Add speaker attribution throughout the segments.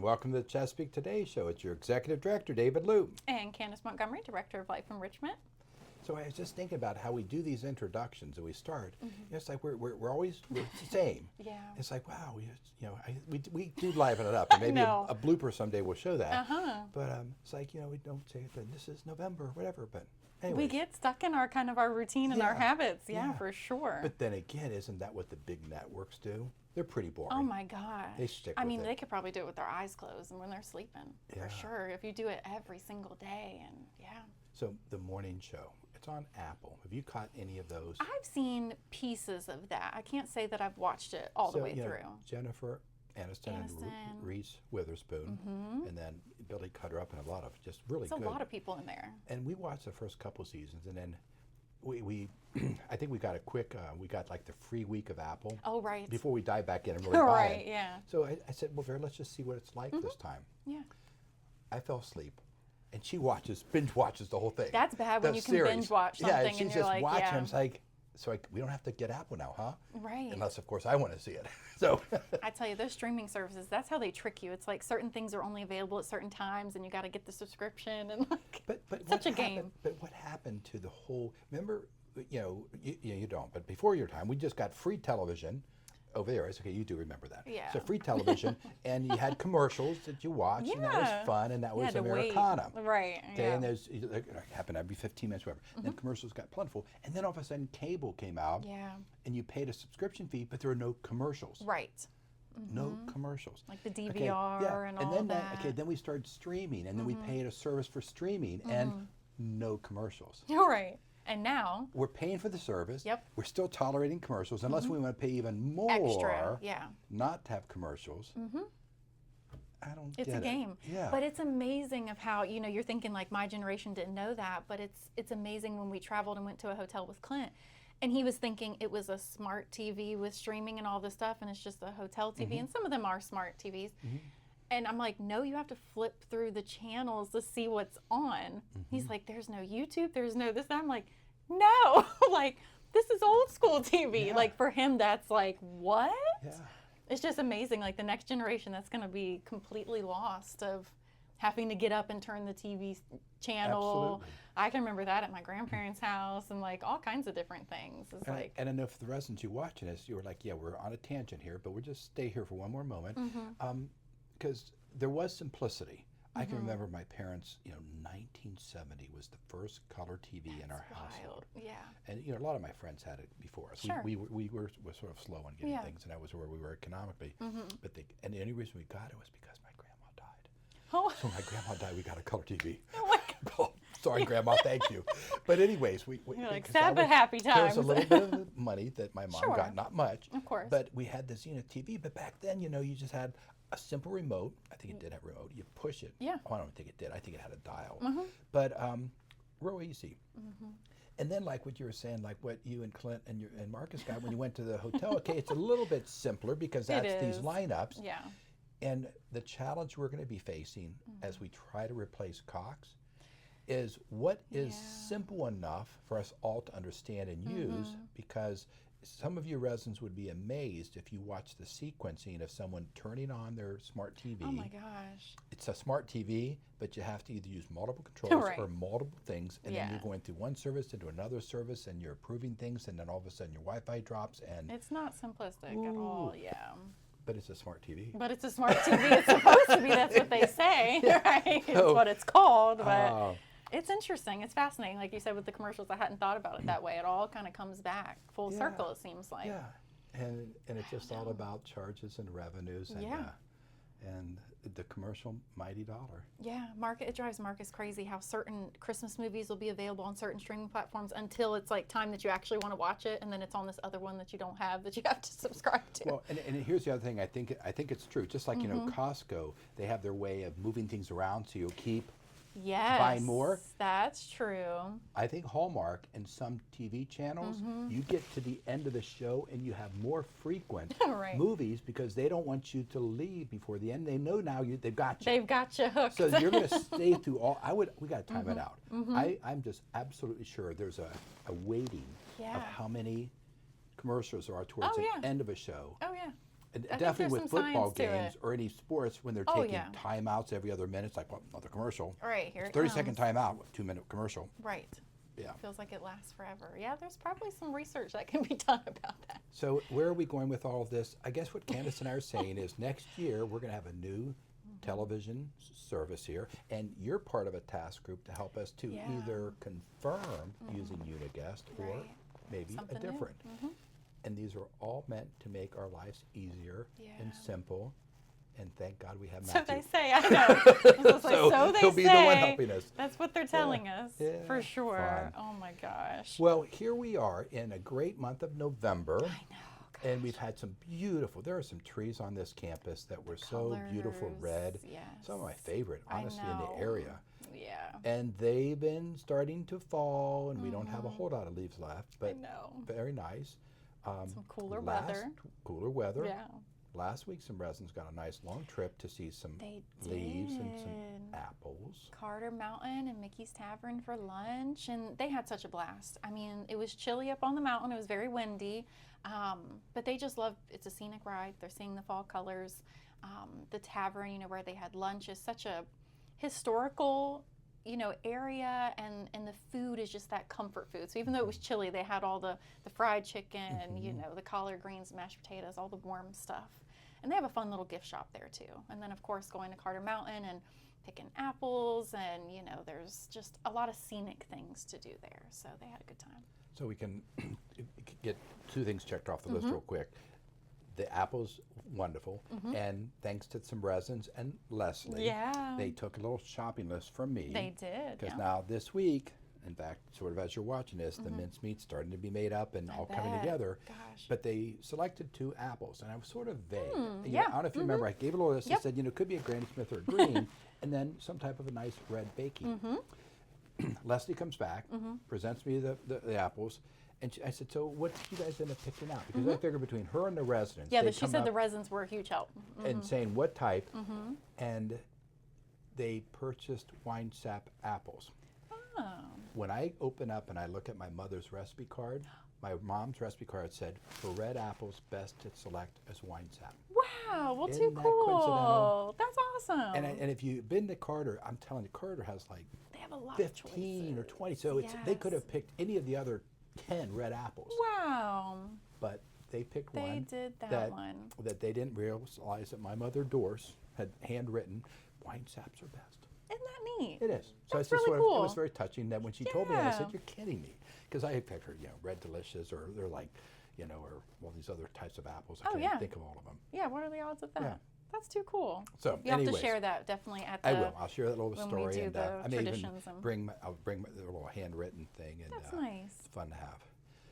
Speaker 1: welcome to the Chesapeake Today Show. It's your executive director, David Loop.
Speaker 2: And Candace Montgomery, Director of Life Enrichment.
Speaker 1: So I was just thinking about how we do these introductions and we start. It's like we're always the same.
Speaker 2: Yeah.
Speaker 1: It's like, wow, we do liven it up. And maybe a blooper someday will show that. But it's like, we don't say that this is November, whatever. But anyway.
Speaker 2: We get stuck in our routine and our habits. Yeah, for sure.
Speaker 1: But then again, isn't that what the big networks do? They're pretty boring.
Speaker 2: Oh my God.
Speaker 1: They stick
Speaker 2: I
Speaker 1: with
Speaker 2: mean,
Speaker 1: it.
Speaker 2: they could probably do it with their eyes closed and when they're sleeping.
Speaker 1: Yeah.
Speaker 2: For sure. If you do it every single day and
Speaker 1: So the morning show, it's on Apple. Have you caught any of those?
Speaker 2: I've seen pieces of that. I can't say that I've watched it all the way through.
Speaker 1: Jennifer Aniston and Reese Witherspoon, and then Billy Crudup and a lot of just really good.
Speaker 2: There's a lot of people in there.
Speaker 1: And we watched the first couple seasons, and then we I think we got a quick, we got like the free week of Apple.
Speaker 2: Oh, right.
Speaker 1: Before we dive back in and really buy it.
Speaker 2: Right, yeah.
Speaker 1: So I said, well, Vera, let's just see what it's like this time.
Speaker 2: Yeah.
Speaker 1: I fell asleep. And she binge watches the whole thing.
Speaker 2: That's bad when you can binge watch something and
Speaker 1: she's
Speaker 2: you're
Speaker 1: just
Speaker 2: like,
Speaker 1: watching. I'm like, so we don't have to get Apple now, huh?
Speaker 2: Right.
Speaker 1: Unless, of course, I want to see it. So
Speaker 2: I tell you, those streaming services, that's how they trick you. It's like certain things are only available at certain times and you got to get the subscription and like,
Speaker 1: but
Speaker 2: such a game.
Speaker 1: But what happened to the whole, remember, you don't, but before your time, we just got free television. Over there, it's okay. You do remember that.
Speaker 2: Yeah.
Speaker 1: So free television, and you had commercials that you watched, and that was fun, and that was Americana.
Speaker 2: Right.
Speaker 1: Okay,
Speaker 2: yeah.
Speaker 1: and it happened every 15 minutes, whatever. Then commercials got plentiful, and then all of a sudden cable came out.
Speaker 2: Yeah.
Speaker 1: And you paid a subscription fee, but there were no commercials.
Speaker 2: Right.
Speaker 1: No commercials.
Speaker 2: Like the DVR and all
Speaker 1: then
Speaker 2: that.
Speaker 1: then we started streaming, and then we paid a service for streaming, and no commercials.
Speaker 2: You're right. And now
Speaker 1: we're paying for the service.
Speaker 2: Yep.
Speaker 1: We're still tolerating commercials unless we want to pay even more
Speaker 2: extra,
Speaker 1: not to have commercials. I don't get it.
Speaker 2: It's a game.
Speaker 1: Yeah.
Speaker 2: But it's amazing of how, you're thinking like my generation didn't know that, but it's amazing when we traveled and went to a hotel with Clint and he was thinking it was a smart TV with streaming and all this stuff and it's just a hotel TV and some of them are smart TVs. And I'm like, no, you have to flip through the channels to see what's on. He's like, there's no YouTube, there's no this. And I'm like, no, like, this is old school TV.
Speaker 1: Yeah.
Speaker 2: Like, for him, that's like, what?
Speaker 1: Yeah.
Speaker 2: It's just amazing. Like, the next generation, that's going to be completely lost of having to get up and turn the TV channel.
Speaker 1: Absolutely.
Speaker 2: I can remember that at my grandparents' house and, like, all kinds of different things. It's like,
Speaker 1: and I know for the residents who watching this, you were like, yeah, we're on a tangent here, but we'll just stay here for one more moment. Because there was simplicity. I can remember my parents, 1970 was the first color TV in our household.
Speaker 2: Yeah.
Speaker 1: And, a lot of my friends had it before us.
Speaker 2: Sure.
Speaker 1: We were sort of slow on getting things, and that was where we were economically. But and the only reason we got it was because my grandma died.
Speaker 2: Oh.
Speaker 1: So when my grandma died, we got a color TV.
Speaker 2: Oh my God.
Speaker 1: Oh, sorry, Grandma, thank you. But anyways,
Speaker 2: You're like, sad but happy times.
Speaker 1: There was a little bit of money that my mom
Speaker 2: Sure.
Speaker 1: got, not much.
Speaker 2: Of course.
Speaker 1: But we had this TV. But back then, you just had a simple remote. I think it did have a remote. You push it.
Speaker 2: Yeah.
Speaker 1: Oh, I don't think it did. I think it had a dial. But real easy. And then, like what you were saying, like what you and Clint and Marcus got when you went to the hotel. Okay, it's a little bit simpler because that's these lineups.
Speaker 2: Yeah.
Speaker 1: And the challenge we're going to be facing as we try to replace Cox is what is simple enough for us all to understand and use, because some of you residents would be amazed if you watch the sequencing of someone turning on their smart TV.
Speaker 2: Oh my gosh.
Speaker 1: It's a smart TV, but you have to either use multiple controls
Speaker 2: Right.
Speaker 1: or multiple things, and then
Speaker 2: Yeah.
Speaker 1: you're going through one service into another service, and you're approving things, and then all of a sudden your Wi-Fi drops, and
Speaker 2: It's not simplistic at all, yeah.
Speaker 1: but it's a smart TV.
Speaker 2: But it's a smart TV. It's supposed to be. That's what they say, right? It's what it's called. But it's interesting. It's fascinating. Like you said with the commercials, I hadn't thought about it that way. It all kind of comes back full circle, it seems like.
Speaker 1: Yeah, and it's just all about charges and revenues, and the commercial mighty dollar.
Speaker 2: Yeah, it drives Marcus crazy how certain Christmas movies will be available on certain streaming platforms until it's like time that you actually want to watch it, and then it's on this other one that you don't have that you have to subscribe to.
Speaker 1: Well, and here's the other thing. I think it's true. Just like Costco, they have their way of moving things around so you'll keep buying more.
Speaker 2: That's true.
Speaker 1: I think Hallmark and some TV channels, you get to the end of the show and you have more frequent
Speaker 2: Right.
Speaker 1: movies because they don't want you to leave before the end. They know now they've got you.
Speaker 2: They've got you hooked.
Speaker 1: So you're going to stay through all. We got to time it out. I'm just absolutely sure there's a weighting of how many commercials there are towards the end of a show.
Speaker 2: Oh yeah.
Speaker 1: And
Speaker 2: I think
Speaker 1: definitely
Speaker 2: there's
Speaker 1: with
Speaker 2: some
Speaker 1: football
Speaker 2: science to
Speaker 1: games
Speaker 2: it.
Speaker 1: or any sports when they're
Speaker 2: Oh,
Speaker 1: taking
Speaker 2: yeah.
Speaker 1: timeouts every other minute, it's like, well, another commercial.
Speaker 2: Right, here it
Speaker 1: 30-second
Speaker 2: comes.
Speaker 1: timeout, 2-minute commercial.
Speaker 2: Right.
Speaker 1: Yeah.
Speaker 2: Feels like it lasts forever. Yeah, there's probably some research that can be done about that.
Speaker 1: So where are we going with all of this? I guess what Candace and I are saying is next year we're going to have a new television service here, and you're part of a task group to help us to
Speaker 2: Yeah.
Speaker 1: either confirm using Uniguest or
Speaker 2: Right.
Speaker 1: maybe
Speaker 2: Something
Speaker 1: a
Speaker 2: new.
Speaker 1: different. And these are all meant to make our lives easier and
Speaker 2: Yeah.
Speaker 1: simple. And thank God we have
Speaker 2: So
Speaker 1: Matthew.
Speaker 2: they say, I know. I was just like,
Speaker 1: So
Speaker 2: they
Speaker 1: he'll be the one
Speaker 2: say.
Speaker 1: helping us.
Speaker 2: That's what they're telling us,
Speaker 1: Yeah,
Speaker 2: for sure.
Speaker 1: fun.
Speaker 2: Oh my gosh.
Speaker 1: Well, here we are in a great month of November.
Speaker 2: I know.
Speaker 1: And we've had some beautiful, there are some trees on this campus that were so beautiful
Speaker 2: Colors,
Speaker 1: red.
Speaker 2: yes.
Speaker 1: Some of my favorite,
Speaker 2: I
Speaker 1: honestly, in the
Speaker 2: know.
Speaker 1: area.
Speaker 2: Yeah.
Speaker 1: And they've been starting to fall, and we don't have a whole lot of leaves left,
Speaker 2: I
Speaker 1: but
Speaker 2: know.
Speaker 1: very nice.
Speaker 2: Some cooler
Speaker 1: last-
Speaker 2: weather.
Speaker 1: Cooler weather.
Speaker 2: Yeah.
Speaker 1: Last week, some residents got a nice long trip to see some
Speaker 2: They
Speaker 1: leaves and some
Speaker 2: did.
Speaker 1: apples.
Speaker 2: Carter Mountain and Mickey's Tavern for lunch, and they had such a blast. I mean, it was chilly up on the mountain. It was very windy, but they just loved. It's a scenic ride. They're seeing the fall colors. The tavern, where they had lunch, is such a historical, area, and the food is just that comfort food. So even though it was chilly, they had all the fried chicken, the collard greens, mashed potatoes, all the warm stuff. And they have a fun little gift shop there too. And then of course going to Carter Mountain and picking apples, and there's just a lot of scenic things to do there. So they had a good time.
Speaker 1: So we can get two things checked off the list real quick. The apples, wonderful. And thanks to some residents and Leslie,
Speaker 2: Yeah.
Speaker 1: they took a little shopping list from me.
Speaker 2: They did.
Speaker 1: Because
Speaker 2: Yeah.
Speaker 1: now this week, in fact, sort of as you're watching this, the mincemeat's starting to be made up and all coming
Speaker 2: bet.
Speaker 1: together.
Speaker 2: Gosh.
Speaker 1: But they selected 2 apples, and I was sort of vague.
Speaker 2: yeah.
Speaker 1: I don't know if you remember, I gave a little list.
Speaker 2: Yep.
Speaker 1: I said, it could be a Granny Smith or a green, and then some type of a nice red baking. Leslie comes back, presents me the apples, and I said, so what did you guys end up picking out? Because I figured between her and the residents,
Speaker 2: Yeah,
Speaker 1: they'd
Speaker 2: she
Speaker 1: come
Speaker 2: said
Speaker 1: up
Speaker 2: the residents were a huge help.
Speaker 1: and saying what type, and they purchased wine sap apples.
Speaker 2: Oh.
Speaker 1: When I open up and I look at my mother's recipe card, my mom's recipe card said, for red apples, best to select as wine sap.
Speaker 2: Wow. Well,
Speaker 1: Isn't
Speaker 2: too
Speaker 1: that
Speaker 2: cool.
Speaker 1: coincidental?
Speaker 2: That's awesome.
Speaker 1: And if you've been to Carter, I'm telling you, Carter has like
Speaker 2: they have a lot
Speaker 1: 15
Speaker 2: of
Speaker 1: or
Speaker 2: choices.
Speaker 1: 20. So they could
Speaker 2: Yes.
Speaker 1: have picked any of the other 10 red apples.
Speaker 2: Wow.
Speaker 1: But they picked
Speaker 2: They
Speaker 1: one
Speaker 2: did that one.
Speaker 1: that they didn't realize that my mother, Doris, had handwritten, wine saps are best.
Speaker 2: Isn't that neat?
Speaker 1: It is. So
Speaker 2: That's
Speaker 1: it's just
Speaker 2: really
Speaker 1: it
Speaker 2: cool.
Speaker 1: was very touching that when she told me that, I said,
Speaker 2: Yeah.
Speaker 1: you're kidding me. Because I had pictured, Red Delicious, or they're like, or all these other types of apples. I
Speaker 2: Oh,
Speaker 1: can't
Speaker 2: yeah.
Speaker 1: think of all of them.
Speaker 2: Yeah, what are the odds of that?
Speaker 1: Yeah.
Speaker 2: That's too cool.
Speaker 1: So
Speaker 2: You have to
Speaker 1: anyways,
Speaker 2: share that definitely at the.
Speaker 1: I will. I'll share that little
Speaker 2: when we
Speaker 1: story,
Speaker 2: do
Speaker 1: and
Speaker 2: the
Speaker 1: I may even
Speaker 2: traditions and-
Speaker 1: I'll bring the little handwritten thing, and
Speaker 2: That's nice.
Speaker 1: it's fun to have.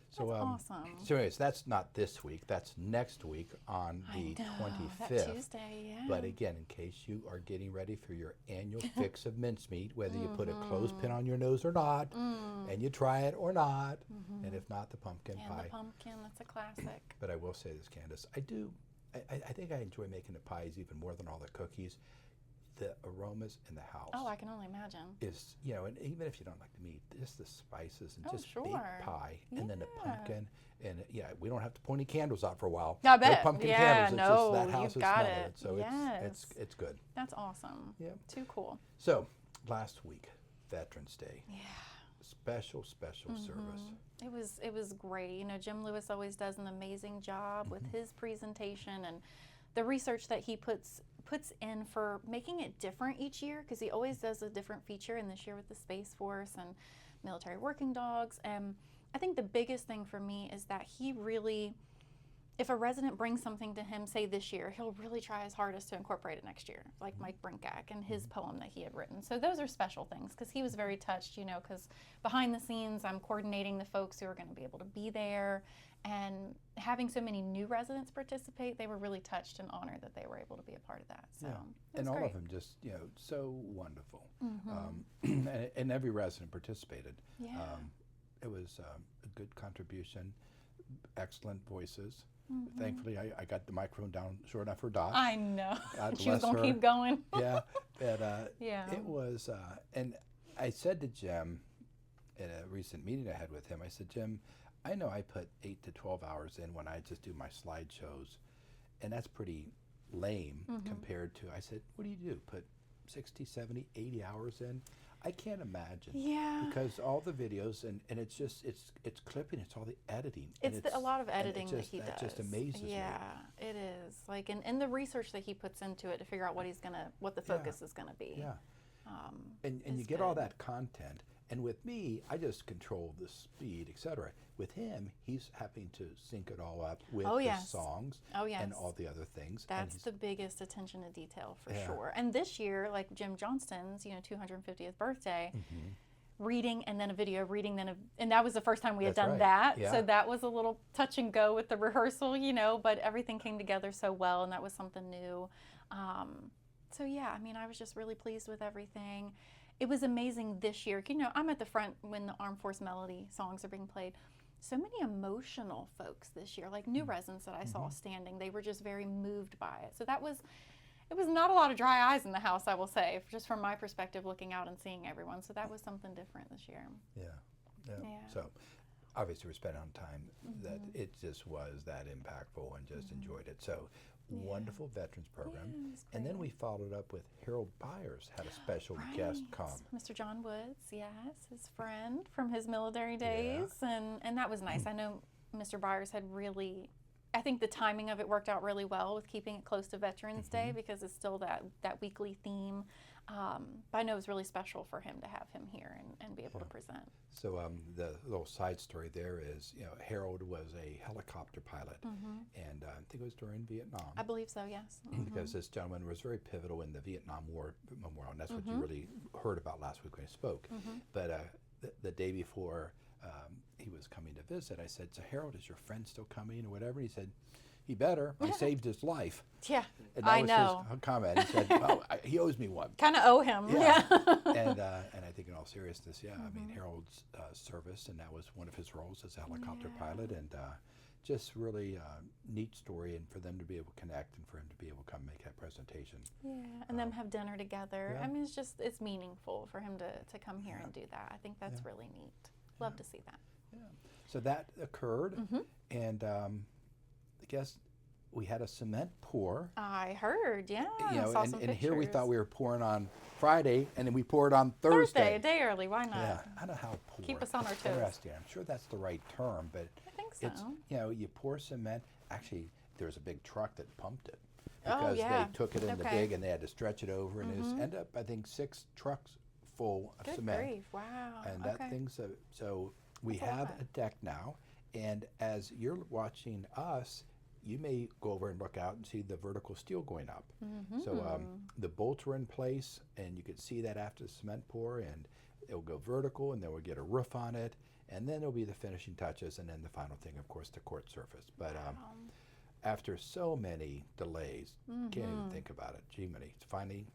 Speaker 1: So
Speaker 2: That's awesome.
Speaker 1: So anyways, that's not this week. That's next week on the
Speaker 2: I know,
Speaker 1: 25th.
Speaker 2: That Tuesday, yeah.
Speaker 1: But again, in case you are getting ready for your annual fix of mincemeat, whether you put a clothespin on your nose or not, and you try it or not, and if not, the pumpkin
Speaker 2: and
Speaker 1: pie.
Speaker 2: the pumpkin, that's a classic.
Speaker 1: But I will say this, Candace, I think I enjoy making the pies even more than all the cookies. The aromas in the house
Speaker 2: Oh, I can only imagine.
Speaker 1: is, and even if you don't like the meat, just the spices and
Speaker 2: Oh,
Speaker 1: just
Speaker 2: sure.
Speaker 1: baked pie, and then the
Speaker 2: Yeah.
Speaker 1: pumpkin, and we don't have to put any candles out for a while.
Speaker 2: I
Speaker 1: No
Speaker 2: bet.
Speaker 1: pumpkin
Speaker 2: Yeah,
Speaker 1: candles. It's
Speaker 2: no,
Speaker 1: just that house
Speaker 2: you've
Speaker 1: is
Speaker 2: got
Speaker 1: smelling
Speaker 2: it.
Speaker 1: So
Speaker 2: Yes.
Speaker 1: it's good.
Speaker 2: That's awesome.
Speaker 1: Yeah.
Speaker 2: Too cool.
Speaker 1: So last week, Veterans Day,
Speaker 2: Yeah.
Speaker 1: special service.
Speaker 2: It was great. Jim Lewis always does an amazing job with his presentation and the research that he puts in for making it different each year, because he always does a different feature, and this year with the Space Force and military working dogs. And I think the biggest thing for me is that he really, if a resident brings something to him, say this year, he'll really try his hardest to incorporate it next year, like Mike Brinkak and his poem that he had written. So those are special things, because he was very touched, because behind the scenes I'm coordinating the folks who are going to be able to be there, and having so many new residents participate, they were really touched and honored that they were able to be a part of that. So it
Speaker 1: And
Speaker 2: was
Speaker 1: all
Speaker 2: great.
Speaker 1: of them just, so wonderful. And every resident participated.
Speaker 2: Yeah.
Speaker 1: It was a good contribution, excellent voices. Thankfully, I got the microphone down short enough for Dot.
Speaker 2: I know.
Speaker 1: God
Speaker 2: She was
Speaker 1: bless
Speaker 2: going to
Speaker 1: her.
Speaker 2: keep going.
Speaker 1: Yeah, and
Speaker 2: Yeah.
Speaker 1: it was, and I said to Jim in a recent meeting I had with him, I said, Jim, I know I put 8 to 12 hours in when I just do my slideshows, and that's pretty lame compared to, I said, what do you do? Put 60, 70, 80 hours in? I can't imagine.
Speaker 2: Yeah.
Speaker 1: Because all the videos, and it's just, it's clipping, it's all the editing.
Speaker 2: It's a lot of editing that he does.
Speaker 1: That just amazes me.
Speaker 2: Yeah, it is. Like, and the research that he puts into it to figure out what the focus is gonna be.
Speaker 1: Yeah. And you get all that content. And with me, I just control the speed, etc. With him, he's having to sync it all up with the songs and all the other things.
Speaker 2: That's the biggest attention to detail for sure. And this year, like Jim Johnston's, 250th birthday, reading and then a video, reading then and that was the first time we had done that. Yeah. So that was a little touch and go with the rehearsal, but everything came together so well, and that was something new. So yeah, I mean, I was just really pleased with everything. It was amazing this year. I'm at the front when the Armed Force Melody songs are being played. So many emotional folks this year, like new residents that I saw standing. They were just very moved by it. So it was not a lot of dry eyes in the house, I will say, just from my perspective, looking out and seeing everyone. So that was something different this year.
Speaker 1: Yeah. So obviously we're spending on time that it just was that impactful, and just enjoyed it. So wonderful veterans program. And then we followed up with Harold Byers had a special guest come.
Speaker 2: Mr. John Woods, yes, his friend from his military days. And that was nice. I know Mr. Byers had really, I think the timing of it worked out really well with keeping it close to Veterans Day, because it's still that weekly theme. But I know it was really special for him to have him here and be able to present.
Speaker 1: So the little side story there is, Harold was a helicopter pilot, and I think it was during Vietnam.
Speaker 2: I believe so, yes.
Speaker 1: Because this gentleman was very pivotal in the Vietnam War memorial, and that's what you really heard about last week when he spoke. But the day before he was coming to visit, I said, "So Harold, is your friend still coming or whatever?" He said, "He better. I saved his life."
Speaker 2: Yeah,
Speaker 1: and that was his comment. He said, "Well, he owes me one."
Speaker 2: Kind of owe him. Yeah.
Speaker 1: And I think in all seriousness, I mean, Harold's service, and that was one of his roles as a helicopter pilot, and just really neat story, and for them to be able to connect, and for him to be able to come make that presentation.
Speaker 2: Yeah, and them have dinner together. I mean, it's meaningful for him to come here and do that. I think that's really neat. Love to see that.
Speaker 1: Yeah. So that occurred, and I guess we had a cement pour.
Speaker 2: I heard, I saw some
Speaker 1: and
Speaker 2: pictures.
Speaker 1: Here we thought we were pouring on Friday, and then we poured on Thursday.
Speaker 2: A day early, why not?
Speaker 1: Yeah, I don't know how pour.
Speaker 2: Keep us on our toes.
Speaker 1: Interesting. I'm sure that's the right term, but
Speaker 2: I think so.
Speaker 1: It's, you pour cement. Actually, there was a big truck that pumped it because they took it in the dig and they had to stretch it over, and it ended up, I think, 6 trucks full of cement.
Speaker 2: Good grief! Wow.
Speaker 1: And that thing's so we have a deck now, and as you're watching us, you may go over and look out and see the vertical steel going up. So the bolts are in place, and you can see that after the cement pour, and it'll go vertical, and then we'll get a roof on it, and then it'll be the finishing touches, and then the final thing, of course, the court surface. But after so many delays, can't even think about it. Gee, it's finally,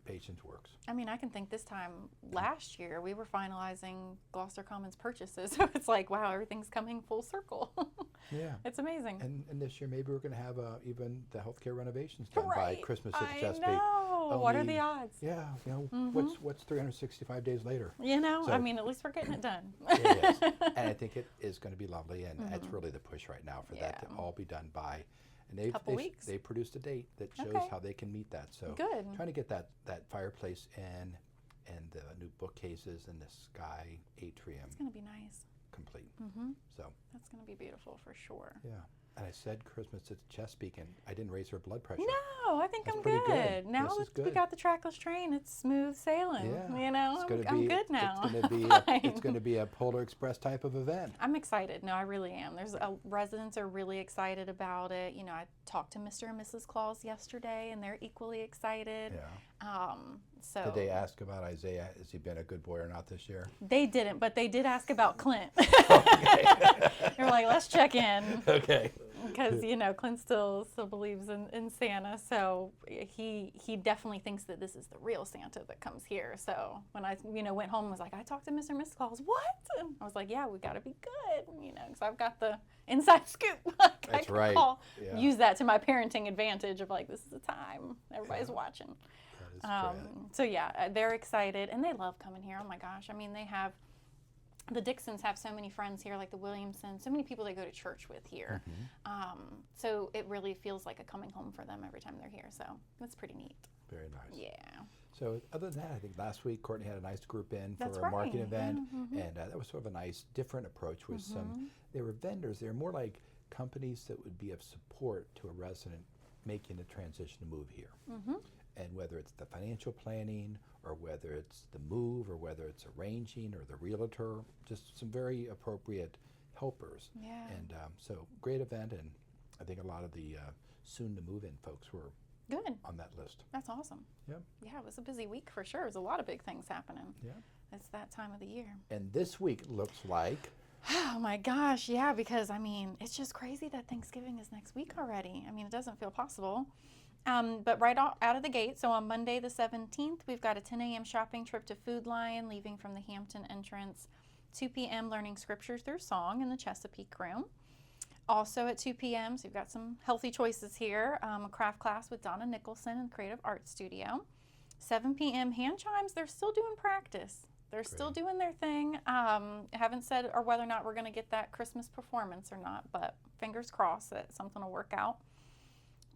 Speaker 1: patience works.
Speaker 2: I mean, I can think this time last year we were finalizing Gloucester Commons purchases, so it's like, wow, everything's coming full circle.
Speaker 1: Yeah,
Speaker 2: it's amazing.
Speaker 1: And this year maybe we're going to have even the healthcare renovations done by Christmas at the Chesapeake.
Speaker 2: I know. What are the odds?
Speaker 1: Yeah, what's 365 days later?
Speaker 2: I mean, at least we're getting it done.
Speaker 1: It is. And I think it is going to be lovely, and that's really the push right now for that to all be done by. And they produced a date that shows how they can meet that. So trying to get that fireplace and the new bookcases and the sky atrium.
Speaker 2: It's going to be nice.
Speaker 1: Complete. So
Speaker 2: that's going to be beautiful for sure.
Speaker 1: Yeah. And I said Christmas at Chesapeake, and I didn't raise her blood pressure.
Speaker 2: No, I think I'm good. Now we got the trackless train. It's smooth sailing.
Speaker 1: Yeah.
Speaker 2: I'm good now.
Speaker 1: It's going to be a Polar Express type of event.
Speaker 2: I'm excited. No, I really am. Residents are really excited about it. I talked to Mr. and Mrs. Claus yesterday, and they're equally excited.
Speaker 1: Yeah. Did they ask about Isaiah? Has he been a good boy or not this year?
Speaker 2: They didn't, but they did ask about Clint. They're like, let's check in.
Speaker 1: Okay.
Speaker 2: Because Clint still believes in Santa, so he definitely thinks that this is the real Santa that comes here. So when I went home and was like, I talked to Mr. and Mrs. Claus. What? And I was like, yeah, we got to be good, because I've got the inside scoop.
Speaker 1: That's right.
Speaker 2: Use that to my parenting advantage of like, this is the time everybody's watching.
Speaker 1: That is
Speaker 2: so yeah, they're excited and they love coming here. Oh my gosh, I mean, they have the Dixons have so many friends here, like the Williamsons, so many people they go to church with here. So it really feels like a coming home for them every time they're here. So that's pretty neat.
Speaker 1: Very nice.
Speaker 2: Yeah.
Speaker 1: So other than that, I think last week Courtney had a nice group in
Speaker 2: That's
Speaker 1: for a marketing
Speaker 2: right.
Speaker 1: event,
Speaker 2: Yeah.
Speaker 1: and that was sort of a nice, different approach with they were vendors. They were more like companies that would be of support to a resident making a transition to move here. And whether it's the financial planning, or whether it's the move, or whether it's arranging, or the realtor, just some very appropriate helpers.
Speaker 2: Yeah.
Speaker 1: And so great event, and I think a lot of the soon to move in folks were
Speaker 2: Good.
Speaker 1: on that list.
Speaker 2: That's awesome.
Speaker 1: Yep.
Speaker 2: Yeah, it was a busy week for sure. There's a lot of big things happening.
Speaker 1: Yeah.
Speaker 2: It's that time of the year.
Speaker 1: And this week looks like
Speaker 2: Oh my gosh, yeah, because I mean, it's just crazy that Thanksgiving is next week already. I mean, it doesn't feel possible. But right out of the gate, so on Monday the 17th, we've got a 10 a.m. shopping trip to Food Lion, leaving from the Hampton entrance. 2 p.m. learning scripture through song in the Chesapeake room. Also at 2 p.m., so you've got some healthy choices here, a craft class with Donna Nicholson in the Creative Arts Studio. 7 p.m. hand chimes, they're still doing practice. They're still doing their thing. Haven't said or whether or not we're going to get that Christmas performance or not, but fingers crossed that something will work out.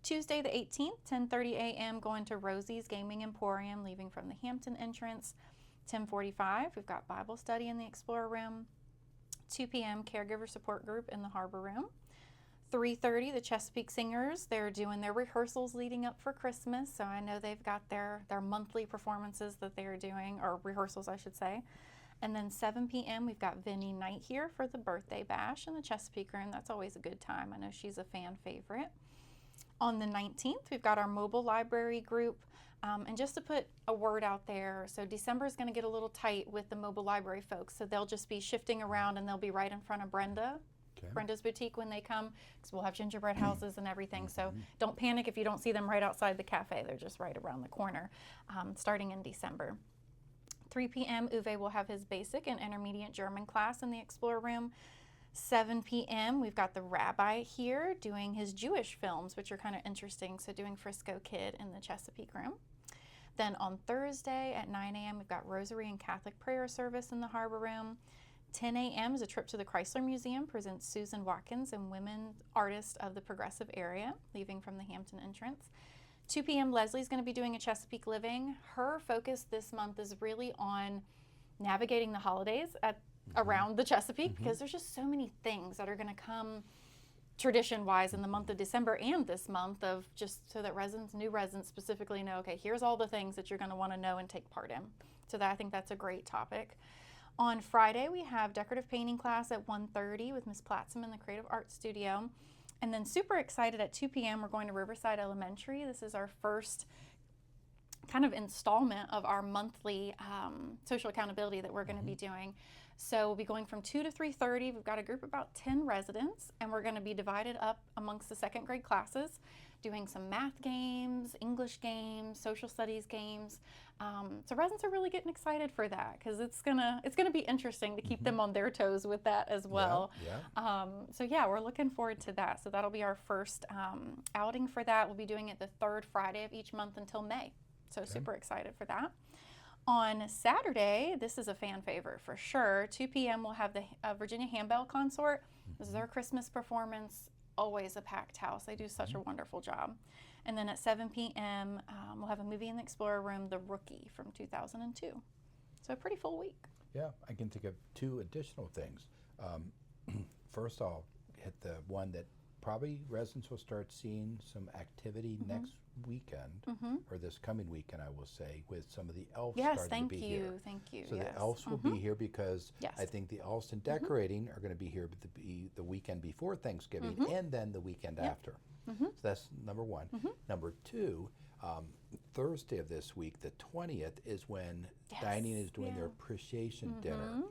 Speaker 2: Tuesday the 18th, 10:30 a.m. going to Rosie's Gaming Emporium, leaving from the Hampton entrance. 10:45, we've got Bible study in the Explorer Room. 2 p.m. caregiver support group in the Harbor Room. 3:30, the Chesapeake Singers, they're doing their rehearsals leading up for Christmas, so I know they've got their monthly performances that they're doing, or rehearsals I should say. And then 7 p.m. we've got Vinnie Knight here for the birthday bash in the Chesapeake Room. That's always a good time. I know she's a fan favorite. On the 19th, we've got our mobile library group. And just to put a word out there, so December is going to get a little tight with the mobile library folks, so they'll just be shifting around and they'll be right in front of Brenda's boutique when they come, because we'll have gingerbread houses and everything. So don't panic if you don't see them right outside the cafe. They're just right around the corner, starting in December. 3 p.m. Uwe will have his basic and intermediate German class in the Explorer Room. 7 p.m. we've got the rabbi here doing his Jewish films, which are kind of interesting. So doing Frisco Kid in the Chesapeake Room. Then on Thursday at 9 a.m. we've got Rosary and Catholic Prayer Service in the Harbor Room. 10 a.m. is a trip to the Chrysler Museum, presents Susan Watkins and Women Artists of the Progressive Area, leaving from the Hampton entrance. 2 p.m. Leslie's going to be doing a Chesapeake Living. Her focus this month is really on navigating the holidays around the Chesapeake, because there's just so many things that are going to come tradition-wise in the month of December and this month, of just so that new residents specifically know, okay, here's all the things that you're going to want to know and take part in. So I think that's a great topic. On Friday, we have decorative painting class at 1:30 with Ms. Platsam in the Creative Arts Studio. And then super excited at 2 p.m. we're going to Riverside Elementary. This is our first kind of installment of our monthly social accountability that we're going to be doing. So we'll be going from 2 to 3:30. We've got a group of about 10 residents, and we're going to be divided up amongst the second grade classes, doing some math games, English games, social studies games. So residents are really getting excited for that, because it's gonna be interesting to keep them on their toes with that as well. So yeah, we're looking forward to that. So that'll be our first outing for that. We'll be doing it the third Friday of each month until May. So super excited for that. On Saturday, this is a fan favorite for sure. 2 p.m. we'll have the Virginia Handbell Consort. This is their Christmas performance. Always a packed house. They do such a wonderful job. And then at 7 p.m. We'll have a movie in the Explorer Room, The Rookie from 2002. So a pretty full week.
Speaker 1: Yeah, I can think of 2 additional things. First, I'll hit the one that probably residents will start seeing some activity next weekend, or this coming weekend, I will say, with some of the elves starting to be here.
Speaker 2: Thank you.
Speaker 1: So the elves will be here, because I think the elves and decorating are going to be here the weekend before Thanksgiving and then the weekend after. So that's number one. Number 2, Thursday of this week, the 20th, is when Dining is doing their appreciation dinner.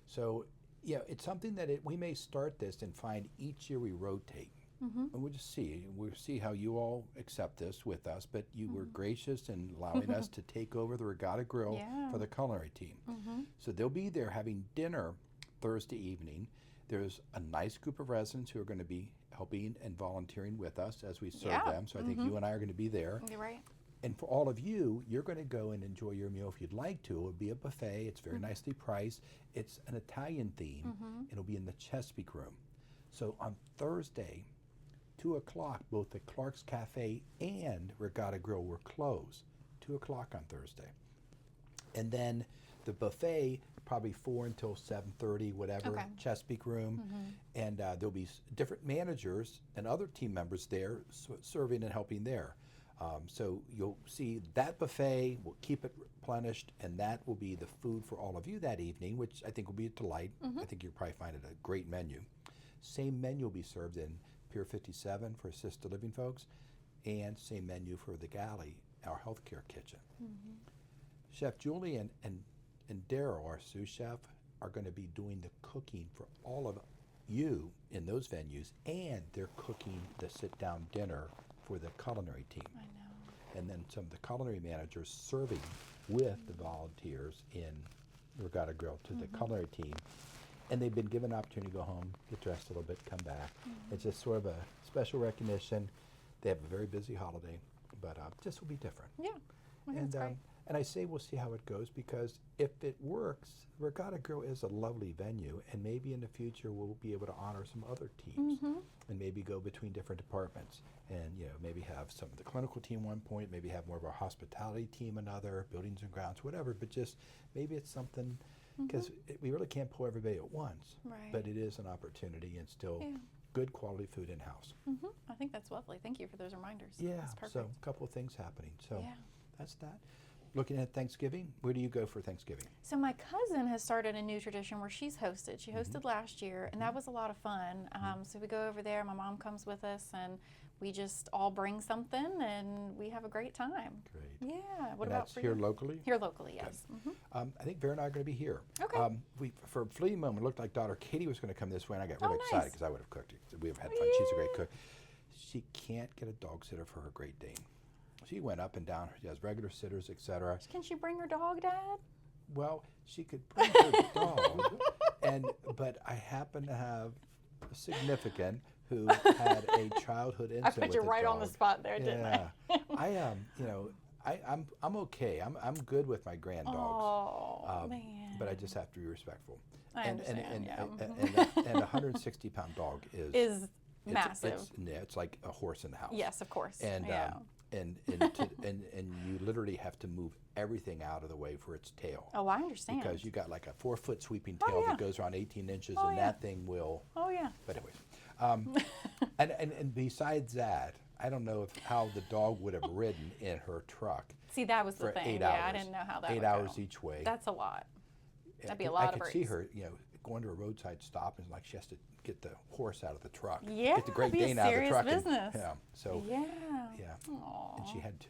Speaker 1: So yeah, it's something that we may start this and find each year we rotate. And we'll just we'll see how you all accept this with us, but you were gracious in allowing us to take over the Regatta Grill for the culinary team. So they'll be there having dinner Thursday evening. There's a nice group of residents who are going to be helping and volunteering with us as we serve them. So I think you and I are going to be there.
Speaker 2: You're right.
Speaker 1: And for all of you, you're going to go and enjoy your meal if you'd like to. It would be a buffet. It's very nicely priced. It's an Italian theme. It'll be in the Chesapeake Room. So on Thursday, 2 o'clock, both the Clark's Cafe and Regatta Grill were closed. 2 o'clock on Thursday. And then the buffet, probably 4 until 7:30, whatever,
Speaker 2: Okay.
Speaker 1: Chesapeake Room. And there'll be different managers and other team members there serving and helping there. So you'll see that buffet, we'll keep it replenished, and that will be the food for all of you that evening, which I think will be a delight. I think you'll probably find it a great menu. Same menu will be served in Pier 57 for assisted living folks, and same menu for the galley, our healthcare kitchen. Chef Julie and Daryl, our sous chef, are going to be doing the cooking for all of you in those venues, and they're cooking the sit-down dinner for the culinary team.
Speaker 2: I know.
Speaker 1: And then some of the culinary managers serving with the volunteers in Regatta Grill to the culinary team. And they've been given an opportunity to go home, get dressed a little bit, come back. It's just sort of a special recognition. They have a very busy holiday, but this will be different.
Speaker 2: Yeah. I think it's great.
Speaker 1: And I say we'll see how it goes, because if it works, Regatta Grill is a lovely venue, and maybe in the future we'll be able to honor some other teams and maybe go between different departments, and maybe have some of the clinical team one point, maybe have more of our hospitality team another, buildings and grounds, whatever, but just maybe it's something, because we really can't pull everybody at once,
Speaker 2: Right.
Speaker 1: but it is an opportunity, and still good quality food in-house.
Speaker 2: I think that's lovely. Thank you for those reminders.
Speaker 1: Yeah,
Speaker 2: That's perfect.
Speaker 1: so a couple of things happening. So
Speaker 2: Yeah.
Speaker 1: that's that. Looking at Thanksgiving, where do you go for Thanksgiving?
Speaker 2: So my cousin has started a new tradition where she's hosted. She hosted last year, and that was a lot of fun. So we go over there. My mom comes with us, and we just all bring something, and we have a great time.
Speaker 1: Great.
Speaker 2: Yeah. What
Speaker 1: And
Speaker 2: about
Speaker 1: that's
Speaker 2: for
Speaker 1: here
Speaker 2: you?
Speaker 1: locally?
Speaker 2: Here locally, yes.
Speaker 1: I think Vera and I are going to be here.
Speaker 2: Okay.
Speaker 1: For a fleeting moment, it looked like daughter Katie was going to come this way, and I got really
Speaker 2: Oh,
Speaker 1: excited
Speaker 2: nice.
Speaker 1: because I would have cooked it. We have had fun. She's a great cook. She can't get a dog sitter for her Great Dane. She went up and down. She has regular sitters, etc.
Speaker 2: Can she bring her dog, Dad?
Speaker 1: Well, she could bring her dog, but I happen to have a significant who had a childhood incident
Speaker 2: I put
Speaker 1: with
Speaker 2: you
Speaker 1: a
Speaker 2: right on the
Speaker 1: dog.
Speaker 2: spot there, didn't I?
Speaker 1: I'm okay. I'm good with my grand dogs.
Speaker 2: Oh, man.
Speaker 1: But I just have to be respectful.
Speaker 2: I understand, yeah.
Speaker 1: And a 160-pound dog
Speaker 2: Is massive.
Speaker 1: It's like a horse in the house.
Speaker 2: Yes, of course.
Speaker 1: And
Speaker 2: yeah.
Speaker 1: and you literally have to move everything out of the way for its tail.
Speaker 2: Oh, I understand.
Speaker 1: Because you got like a 4-foot sweeping
Speaker 2: Oh,
Speaker 1: tail
Speaker 2: yeah.
Speaker 1: that goes around 18 inches,
Speaker 2: Oh,
Speaker 1: and
Speaker 2: yeah.
Speaker 1: that thing will.
Speaker 2: Oh, yeah.
Speaker 1: But anyways, and besides that, I don't know how the dog would have ridden in her truck
Speaker 2: See, that was the
Speaker 1: for
Speaker 2: thing.
Speaker 1: 8
Speaker 2: yeah,
Speaker 1: hours.
Speaker 2: I didn't know how that
Speaker 1: 8
Speaker 2: would
Speaker 1: hours
Speaker 2: go.
Speaker 1: each way.
Speaker 2: That's a lot. That'd be a
Speaker 1: I
Speaker 2: lot of
Speaker 1: could see
Speaker 2: breaks.
Speaker 1: her, going to a roadside stop, and like she has to get the horse out of the truck.
Speaker 2: Yeah,
Speaker 1: get the Great
Speaker 2: be a
Speaker 1: Dane out of the
Speaker 2: serious
Speaker 1: truck.
Speaker 2: business.
Speaker 1: Yeah. So
Speaker 2: Yeah.
Speaker 1: yeah.
Speaker 2: Aw,
Speaker 1: And she had 2.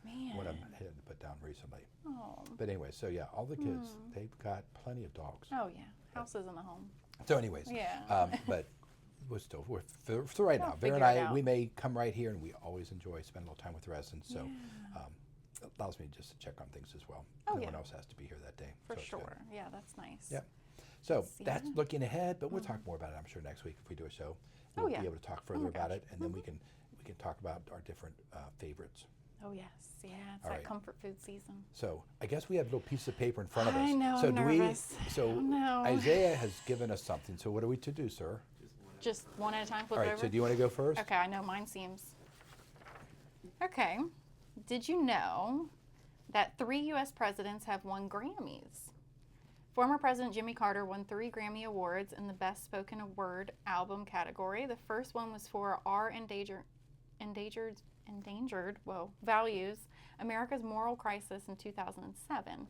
Speaker 2: man.
Speaker 1: One of them had to put down recently.
Speaker 2: Oh.
Speaker 1: But anyway, so yeah, all the kids, they've got plenty of dogs.
Speaker 2: Oh, yeah. Houses in the home.
Speaker 1: So anyways,
Speaker 2: Yeah.
Speaker 1: but we're for right
Speaker 2: They'll
Speaker 1: now. Vera and
Speaker 2: figure it
Speaker 1: I,
Speaker 2: out.
Speaker 1: we may come right here, and we always enjoy spending a little time with the residents. So it allows me just to check on things as well.
Speaker 2: Oh,
Speaker 1: no
Speaker 2: yeah.
Speaker 1: one else has to be here that day.
Speaker 2: For
Speaker 1: so it's good.
Speaker 2: sure. Yeah, that's nice.
Speaker 1: Yep. So
Speaker 2: Yeah.
Speaker 1: that's looking ahead, but we'll talk more about it, I'm sure, next week if we do a show.
Speaker 2: Oh,
Speaker 1: We'll
Speaker 2: yeah.
Speaker 1: be able to talk
Speaker 2: Oh,
Speaker 1: further
Speaker 2: my
Speaker 1: about
Speaker 2: gosh.
Speaker 1: it, and then we can talk about our different favorites.
Speaker 2: Oh, yes. Yeah, it's
Speaker 1: All
Speaker 2: that
Speaker 1: right.
Speaker 2: comfort food season.
Speaker 1: So I guess we have a little piece of paper in front of us.
Speaker 2: I know,
Speaker 1: So
Speaker 2: I'm
Speaker 1: do
Speaker 2: nervous.
Speaker 1: So
Speaker 2: Oh, no.
Speaker 1: Isaiah has given us something. So what are we to do, sir?
Speaker 2: Just one at a time, flip
Speaker 1: All
Speaker 2: it
Speaker 1: right.
Speaker 2: over?
Speaker 1: So do you want to go first?
Speaker 2: Okay, I know mine seems. Okay. Did you know that 3 U.S. presidents have won Grammys? Former President Jimmy Carter won 3 Grammy Awards in the Best Spoken Word Album category. The first one was for Our Endangered Values, America's Moral Crisis in 2007.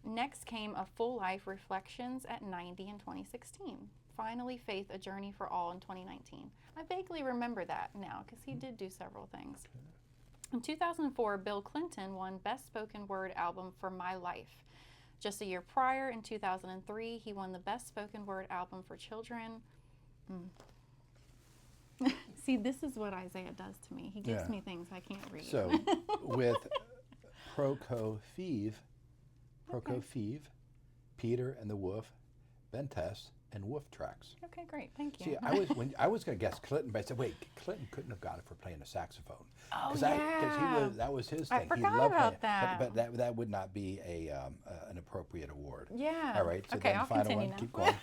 Speaker 2: Next came A Full Life Reflections at 90 in 2016. Finally, Faith, A Journey for All in 2019. I vaguely remember that now because he did do several things. In 2004, Bill Clinton won Best Spoken Word Album for My Life. Just a year prior, in 2003, he won the Best Spoken Word Album for Children. See, this is what Isaiah does to me. He gives
Speaker 1: Yeah.
Speaker 2: me things I can't read.
Speaker 1: So with Prokofiev, Peter and the Wolf, Bentes, and wolf tracks.
Speaker 2: Okay, great. Thank you.
Speaker 1: See, I was going to guess Clinton, but I said, wait, Clinton couldn't have got it for playing a saxophone.
Speaker 2: Oh,
Speaker 1: Because that was his thing.
Speaker 2: I forgot
Speaker 1: he loved
Speaker 2: about
Speaker 1: playing,
Speaker 2: that.
Speaker 1: But that would not be an appropriate award.
Speaker 2: Yeah.
Speaker 1: All right. So
Speaker 2: Okay,
Speaker 1: then
Speaker 2: I'll
Speaker 1: final
Speaker 2: continue
Speaker 1: one.
Speaker 2: now.
Speaker 1: Keep going.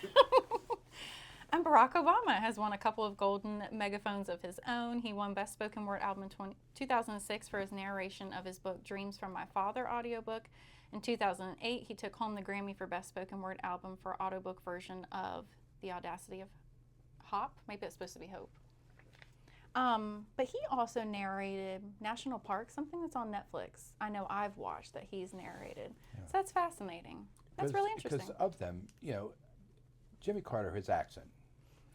Speaker 2: And Barack Obama has won a couple of golden megaphones of his own. He won Best Spoken Word Album in 2006 for his narration of his book Dreams from My Father audiobook. In 2008, he took home the Grammy for Best Spoken Word Album for audiobook version of The Audacity of Hop. Maybe it's supposed to be Hope. But he also narrated National Park, something that's on Netflix. I know I've watched that he's narrated. So that's fascinating. That's really interesting.
Speaker 1: Because of them, Jimmy Carter, his accent.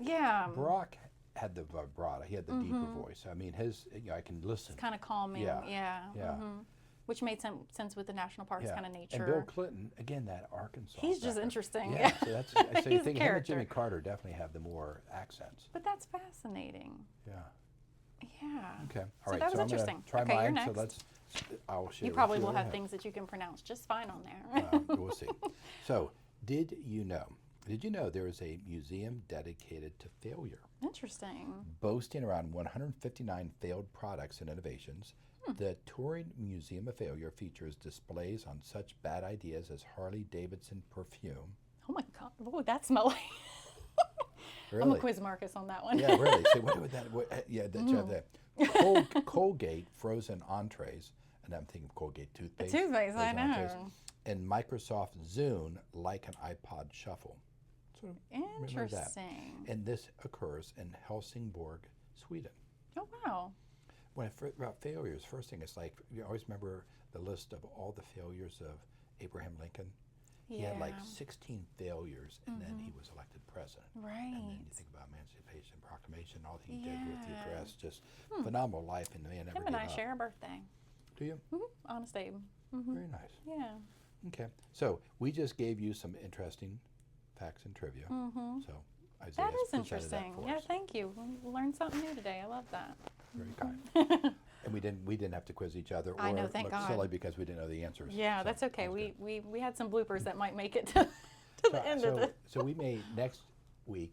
Speaker 2: Yeah.
Speaker 1: Barack had the vibrato. He had the deeper voice. I mean, his, I can listen.
Speaker 2: It's kind of calming.
Speaker 1: Yeah.
Speaker 2: Yeah.
Speaker 1: Yeah.
Speaker 2: Which made sense with the national parks kind of nature.
Speaker 1: And Bill Clinton, again, that Arkansas.
Speaker 2: He's just
Speaker 1: background.
Speaker 2: interesting.
Speaker 1: Yeah. So that's, so you
Speaker 2: He's a
Speaker 1: think him and
Speaker 2: character.
Speaker 1: Jimmy Carter definitely have the more accents.
Speaker 2: But that's fascinating.
Speaker 1: Yeah.
Speaker 2: Yeah.
Speaker 1: Okay. All
Speaker 2: So
Speaker 1: right.
Speaker 2: that was
Speaker 1: so I'm gonna
Speaker 2: interesting.
Speaker 1: try
Speaker 2: Okay, you're
Speaker 1: mine. So
Speaker 2: next.
Speaker 1: I'll share.
Speaker 2: You
Speaker 1: with
Speaker 2: probably will
Speaker 1: Go
Speaker 2: have
Speaker 1: ahead.
Speaker 2: things that you can pronounce just fine on there.
Speaker 1: We'll see. So, did you know there is a museum dedicated to failure?
Speaker 2: Interesting.
Speaker 1: Boasting around 159 failed products and innovations, the Turing Museum of Failure features displays on such bad ideas as Harley Davidson perfume.
Speaker 2: Oh my God. Oh, that smell like.
Speaker 1: Really?
Speaker 2: I'm a quiz Marcus on that one.
Speaker 1: Yeah, really. So what would that? You have the Colgate frozen entrees, and I'm thinking of Colgate toothpaste.
Speaker 2: Toothpaste, I
Speaker 1: frozen
Speaker 2: know.
Speaker 1: entrees, and Microsoft Zune like an iPod Shuffle. So remember that.
Speaker 2: Interesting.
Speaker 1: And this occurs in Helsingborg, Sweden.
Speaker 2: Oh, wow.
Speaker 1: When about failures, first thing is like you always remember the list of all the failures of Abraham Lincoln. He had like 16 failures, and then he was elected president.
Speaker 2: Right.
Speaker 1: And then you think about Emancipation Proclamation, all he did with the address, just phenomenal life, and the man never
Speaker 2: Him and
Speaker 1: gave
Speaker 2: I
Speaker 1: up.
Speaker 2: share a birthday.
Speaker 1: Do you?
Speaker 2: Honest Abe.
Speaker 1: Very nice.
Speaker 2: Yeah.
Speaker 1: Okay, so we just gave you some interesting facts and trivia. So Isaiah's
Speaker 2: That is
Speaker 1: presented
Speaker 2: interesting.
Speaker 1: for
Speaker 2: Yeah,
Speaker 1: us.
Speaker 2: thank you. We learned something new today. I love that.
Speaker 1: Very kind. And we didn't have to quiz each other or
Speaker 2: I know, thank
Speaker 1: look
Speaker 2: God.
Speaker 1: silly because we didn't know the answers.
Speaker 2: Yeah,
Speaker 1: So
Speaker 2: that's okay.
Speaker 1: that was good.
Speaker 2: We had some bloopers that might make it to the end of the.
Speaker 1: So we may next week.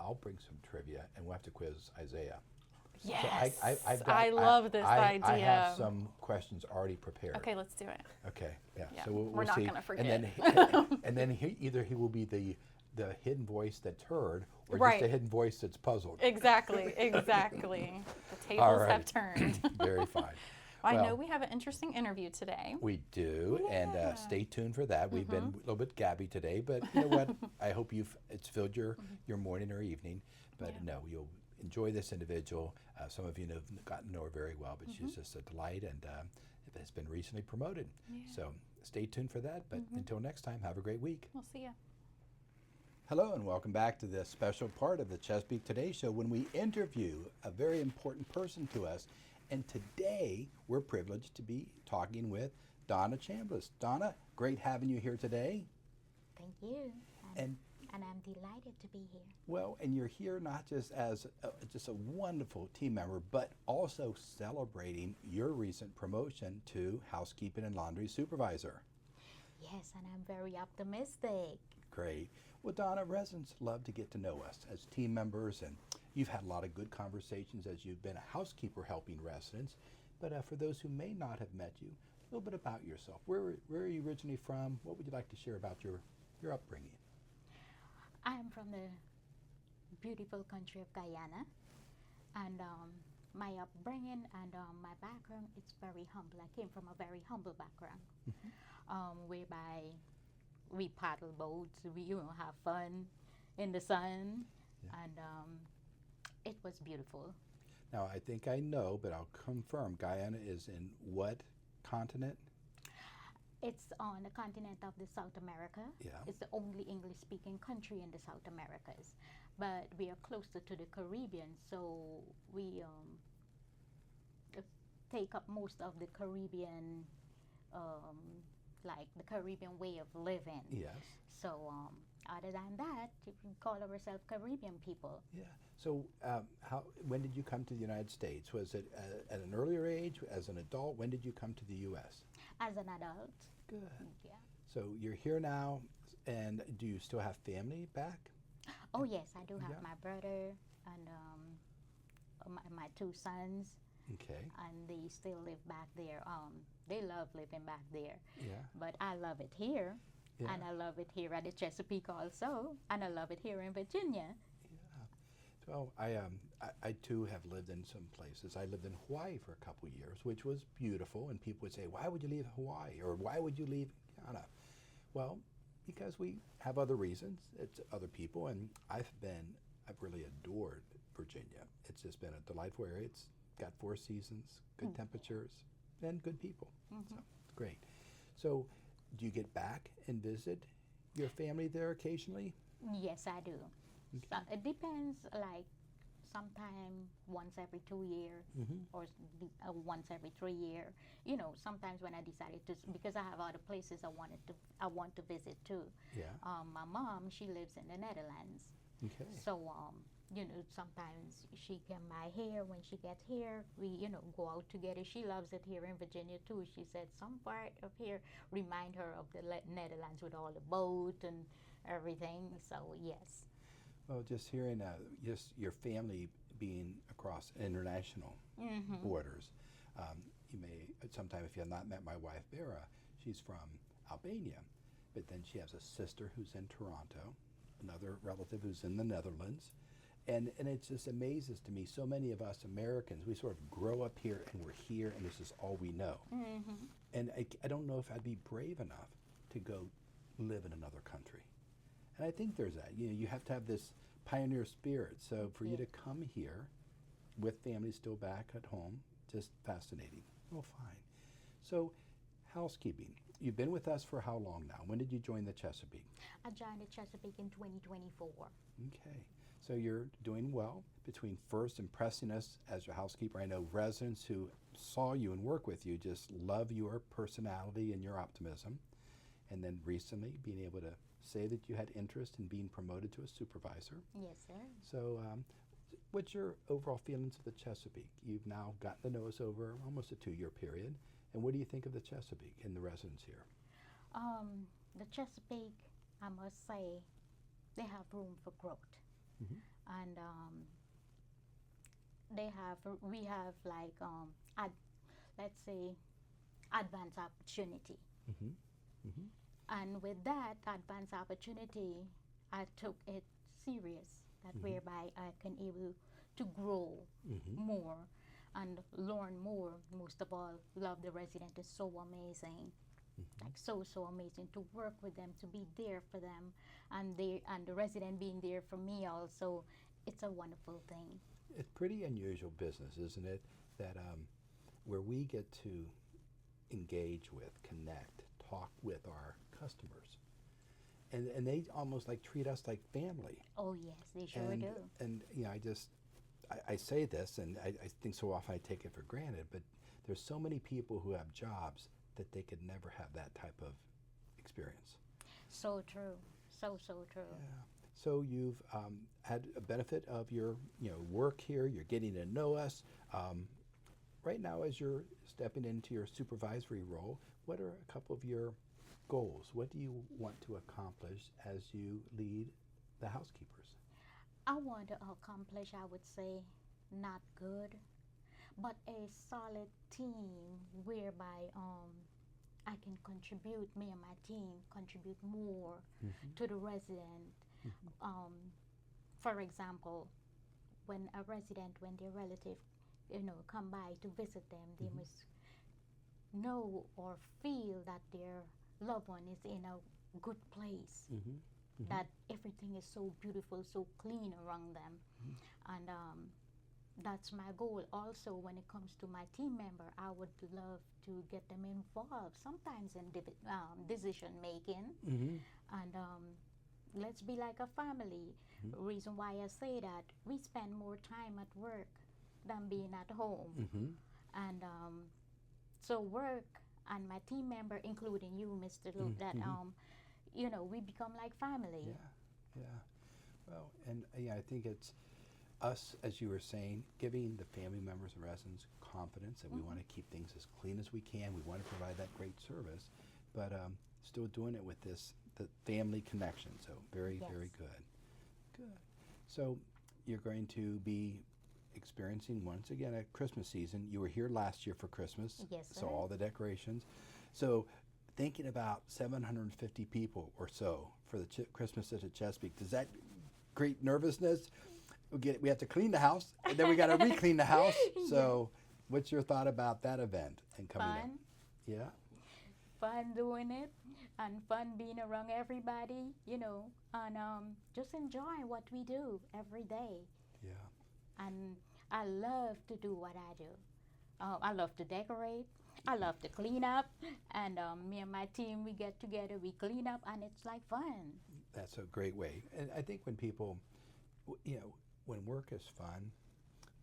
Speaker 1: I'll bring some trivia, and we'll have to quiz Isaiah.
Speaker 2: Yes.
Speaker 1: So
Speaker 2: I love this
Speaker 1: I
Speaker 2: idea.
Speaker 1: have some questions already prepared.
Speaker 2: Okay, let's do it.
Speaker 1: Okay. Yeah.
Speaker 2: Yeah,
Speaker 1: So we'll
Speaker 2: we're not
Speaker 1: see.
Speaker 2: gonna
Speaker 1: And then,
Speaker 2: forget.
Speaker 1: and then either he will be the hidden voice that's heard, or
Speaker 2: Right.
Speaker 1: just a hidden voice that's puzzled.
Speaker 2: Exactly. The tables
Speaker 1: All right.
Speaker 2: have turned.
Speaker 1: Very fine.
Speaker 2: I know
Speaker 1: Well,
Speaker 2: we have an interesting interview today.
Speaker 1: We do, and
Speaker 2: Yeah.
Speaker 1: stay tuned for that. We've been a little bit gabby today, but you know what? I hope it's filled your morning or evening. But
Speaker 2: Yeah.
Speaker 1: no, you'll enjoy this individual. Some of you have gotten to know her very well, but she's just a delight, and has been recently promoted. So stay tuned for that. But until next time, have a great week.
Speaker 2: We'll see you.
Speaker 1: Hello, and welcome back to this special part of the Chesapeake Today Show when we interview a very important person to us. And today, we're privileged to be talking with Donna Chambliss. Donna, great having you here today.
Speaker 3: Thank you.
Speaker 1: And
Speaker 3: And I'm delighted to be here.
Speaker 1: well, and you're here not just as just a wonderful team member, but also celebrating your recent promotion to housekeeping and laundry supervisor.
Speaker 3: Yes, and I'm very optimistic.
Speaker 1: Great. Well, Donna, residents love to get to know us as team members, and you've had a lot of good conversations as you've been a housekeeper helping residents. But for those who may not have met you, a little bit about yourself. Where are you originally from? What would you like to share about your upbringing?
Speaker 3: I'm from the beautiful country of Guyana, and my upbringing and my background is very humble. I came from a very humble background, whereby we paddle boats, we have fun in the sun, and it was beautiful.
Speaker 1: Now, I think I know, but I'll confirm. Guyana is in what continent?
Speaker 3: It's on the continent of the South America.
Speaker 1: Yeah.
Speaker 3: It's the only English-speaking country in the South Americas, but we are closer to the Caribbean, so we take up most of the Caribbean, like the Caribbean way of living.
Speaker 1: Yes.
Speaker 3: So other than that, we call ourselves Caribbean people.
Speaker 1: Yeah. So, when did you come to the United States? Was it at an earlier age, as an adult? When did you come to the U.S.?
Speaker 3: As an adult,
Speaker 1: Good.
Speaker 3: yeah.
Speaker 1: So you're here now, and do you still have family back?
Speaker 3: Oh yes, I do have
Speaker 1: Yeah.
Speaker 3: my brother and my two sons,
Speaker 1: Okay.
Speaker 3: and they still live back there. They love living back there,
Speaker 1: Yeah.
Speaker 3: but I love it here,
Speaker 1: Yeah.
Speaker 3: and I love it here at the Chesapeake also, and I love it here in Virginia.
Speaker 1: Yeah. So I too have lived in some places. I lived in Hawaii for a couple years, which was beautiful. And people would say, "Why would you leave Hawaii?" or "Why would you leave Guyana?" Well, because we have other reasons. It's other people, and I've really adored Virginia. It's just been a delightful area. It's got 4 seasons, good temperatures, and good people. So it's great. So, do you get back and visit your family there occasionally?
Speaker 3: Yes, I do. So it depends, like sometime once every 2 years
Speaker 1: Mm-hmm.
Speaker 3: or once every 3 years. You know, sometimes when I decided to, because I have other places I want to visit too.
Speaker 1: Yeah.
Speaker 3: My mom, she lives in the Netherlands,
Speaker 1: Okay.
Speaker 3: so you know, sometimes she come by here. When she gets here, we, you know, go out together. She loves it here in Virginia too. She said some part of here remind her of the Netherlands with all the boat and everything. So yes.
Speaker 1: Well, just hearing just your family being across international borders, you may sometime if you have not met my wife Vera, she's from Albania, but then she has a sister who's in Toronto, another relative who's in the Netherlands, and it just amazes to me. So many of us Americans, we sort of grow up here and we're here, and this is all we know. And I don't know if I'd be brave enough to go live in another country. And I think there's that. You know, you have to have this pioneer spirit. So for you to come here with family still back at home, just fascinating. Well, fine. So housekeeping. You've been with us for how long now? When did you join the Chesapeake?
Speaker 3: I joined the Chesapeake in 2024.
Speaker 1: Okay. So you're doing well between first impressing us as your housekeeper. I know residents who saw you and work with you just love your personality and your optimism. And then recently being able to say that you had interest in being promoted to a supervisor.
Speaker 3: Yes, sir.
Speaker 1: So what's your overall feelings of the Chesapeake? You've now gotten to know us over almost a 2-year period. And what do you think of the Chesapeake and the residents here?
Speaker 3: The Chesapeake, I must say, they have room for growth, and we have like let's say advanced opportunity. And with that advanced opportunity, I took it serious, that whereby I can able to grow more and learn more. Most of all, love the resident is so amazing, like so amazing to work with them, to be there for them, and the resident being there for me also. It's a wonderful thing.
Speaker 1: It's pretty unusual business, isn't it? That where we get to engage with, connect, talk with our customers. And they almost like treat us like family.
Speaker 3: Oh yes, they sure
Speaker 1: and,
Speaker 3: do.
Speaker 1: And you know, I say this, and I think so often I take it for granted, but there's so many people who have jobs that they could never have that type of experience.
Speaker 3: So true. So true.
Speaker 1: Yeah. So you've had a benefit of your work here. You're getting to know us. Right now, as you're stepping into your supervisory role, what are a couple of your goals? What do you want to accomplish as you lead the housekeepers?
Speaker 3: I want to accomplish, I would say, not good, but a solid team whereby I can contribute, me and my team contribute more to the resident. For example, when their relative, come by to visit them, they must know or feel that their loved one is in a good place, that everything is so beautiful, so clean around them. And that's my goal. Also, when it comes to my team member, I would love to get them involved sometimes in decision making. And let's be like a family. Reason why I say that, we spend more time at work than being at home. And so work and my team member, including you, Mr. Luke, that we become like family.
Speaker 1: Yeah. Well, and I think it's us, as you were saying, giving the family members and residents confidence that we want to keep things as clean as we can. We want to provide that great service, but still doing it with the family connection. So very, very good. Good. So you're going to be experiencing once again a Christmas season. You were here last year for Christmas.
Speaker 3: Yes,
Speaker 1: So
Speaker 3: sir.
Speaker 1: all the decorations. So thinking about 750 people or so for the Christmas at Chesapeake, does that create nervousness? We have to clean the house, and then we got to re-clean the house. So what's your thought about that event and coming up?
Speaker 3: Fun.
Speaker 1: Yeah.
Speaker 3: Fun doing it and fun being around everybody, and just enjoy what we do every day.
Speaker 1: Yeah.
Speaker 3: And I love to do what I do. I love to decorate. I love to clean up. And me and my team, we get together, we clean up, and it's like fun.
Speaker 1: That's a great way. And I think when people, when work is fun,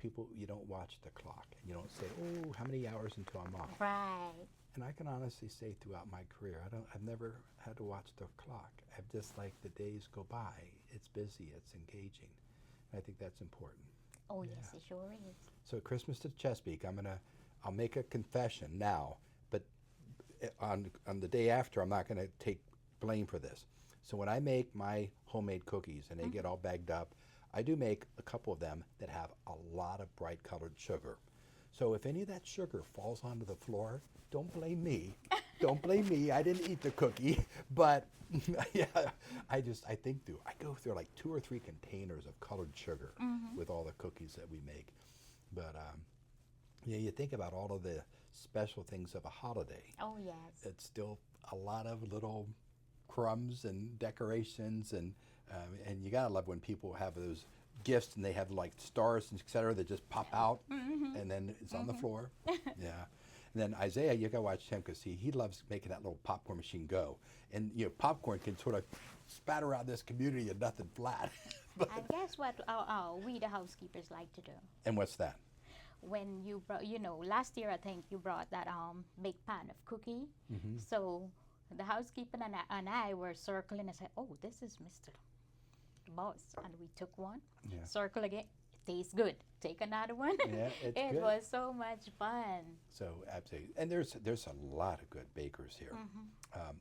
Speaker 1: you don't watch the clock. And you don't say, oh, how many hours until I'm off?
Speaker 3: Right.
Speaker 1: And I can honestly say throughout my career, I've never had to watch the clock. I've just the days go by. It's busy, it's engaging. And I think that's important.
Speaker 3: Oh,
Speaker 1: Yeah.
Speaker 3: yes, it sure is.
Speaker 1: So Christmas to Chesapeake, I'll make a confession now, but on the day after, I'm not gonna take blame for this. So when I make my homemade cookies and they get all bagged up, I do make a couple of them that have a lot of bright colored sugar. So if any of that sugar falls onto the floor, don't blame me. Don't blame me. I didn't eat the cookie, but yeah, I think through. I go through like 2 or 3 containers of colored sugar with all the cookies that we make. But you think about all of the special things of a holiday.
Speaker 3: Oh, yes.
Speaker 1: It's still a lot of little crumbs and decorations, and you gotta love when people have those gifts and they have like stars and et cetera that just pop out and then it's on the floor. Yeah. And then Isaiah, you gotta watch him because he loves making that little popcorn machine go. And popcorn can sort of spatter out this community and nothing flat.
Speaker 3: And guess what we the housekeepers like to do?
Speaker 1: And what's that?
Speaker 3: When you brought, last year I think you brought that big pan of cookie. So the housekeeper and I were circling and said, oh, this is Mr. Boss. And we took one,
Speaker 1: Yeah.
Speaker 3: circle again. It tastes good. Take another one.
Speaker 1: Yeah, it's
Speaker 3: It
Speaker 1: good.
Speaker 3: was so much fun.
Speaker 1: So absolutely, and there's a lot of good bakers here.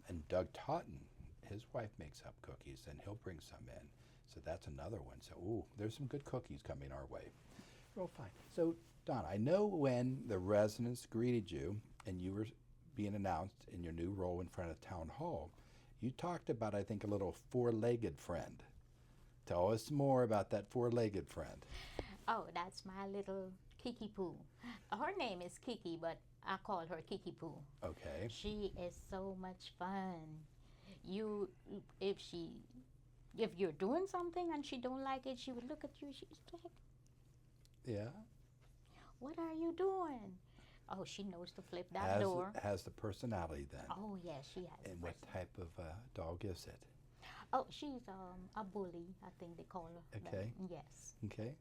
Speaker 1: And Doug Totten, his wife makes up cookies, and he'll bring some in. So that's another one. So there's some good cookies coming our way. Real fine. So Don, I know when the residents greeted you and you were being announced in your new role in front of Town Hall, you talked about, I think, a little 4-legged friend. Tell us more about that 4-legged friend.
Speaker 3: Oh, that's my little Kiki Poo. Her name is Kiki, but I call her Kiki Poo.
Speaker 1: Okay.
Speaker 3: She is so much fun. If you're doing something and she don't like it, she would look at you. She's like,
Speaker 1: Yeah.
Speaker 3: "What are you doing?" Oh, she knows to flip that door.
Speaker 1: Has the personality then.
Speaker 3: Oh yes, she has.
Speaker 1: And what type of dog is it?
Speaker 3: Oh, she's a bully. I think they call her. that.
Speaker 1: Okay.
Speaker 3: Yes.
Speaker 1: Okay.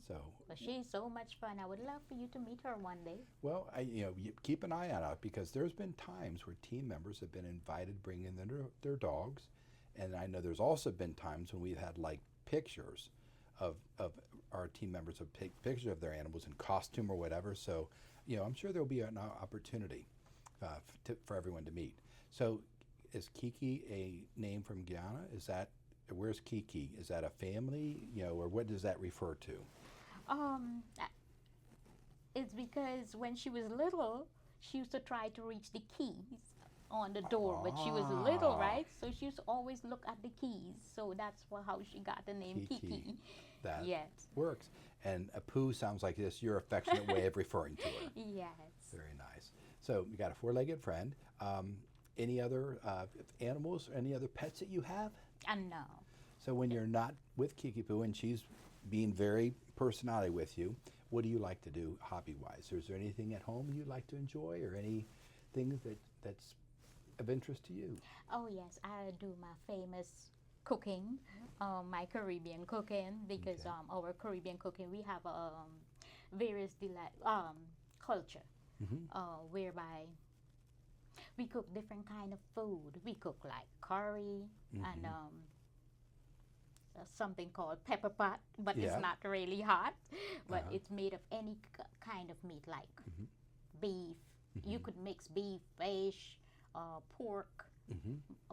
Speaker 1: So,
Speaker 3: But she's so much fun. I would love for you to meet her one day.
Speaker 1: well, you keep an eye on it because there's been times where team members have been invited bring in their dogs, and I know there's also been times when we've had like pictures of our team members have take pictures of their animals in costume or whatever. So, I'm sure there'll be an opportunity for everyone to meet. So, is Kiki a name from Guyana? Where's Kiki? Is that a family? Or what does that refer to?
Speaker 3: It's because when she was little, she used to try to reach the keys on the door, but she was little, right? So she used to always look at the keys. So that's how she got the name Kiki.
Speaker 1: That
Speaker 3: Yes.
Speaker 1: works. And a poo sounds like this your affectionate way of referring to her.
Speaker 3: Yes.
Speaker 1: Very nice. So you got a 4-legged friend. Any other animals or any other pets that you have?
Speaker 3: And no.
Speaker 1: So when you're not with Kiki Poo and she's being very personality with you, what do you like to do hobby-wise? Is there anything at home you like to enjoy or anything that's of interest to you?
Speaker 3: Oh yes, I do my famous cooking, my Caribbean cooking, because
Speaker 1: Okay.
Speaker 3: our Caribbean cooking we have various culture, whereby we cook different kind of food. We cook like curry and something called pepper pot, but
Speaker 1: Yeah.
Speaker 3: it's not really hot, but
Speaker 1: Uh-huh.
Speaker 3: it's made of any kind of meat like beef. You could mix beef, fish, pork,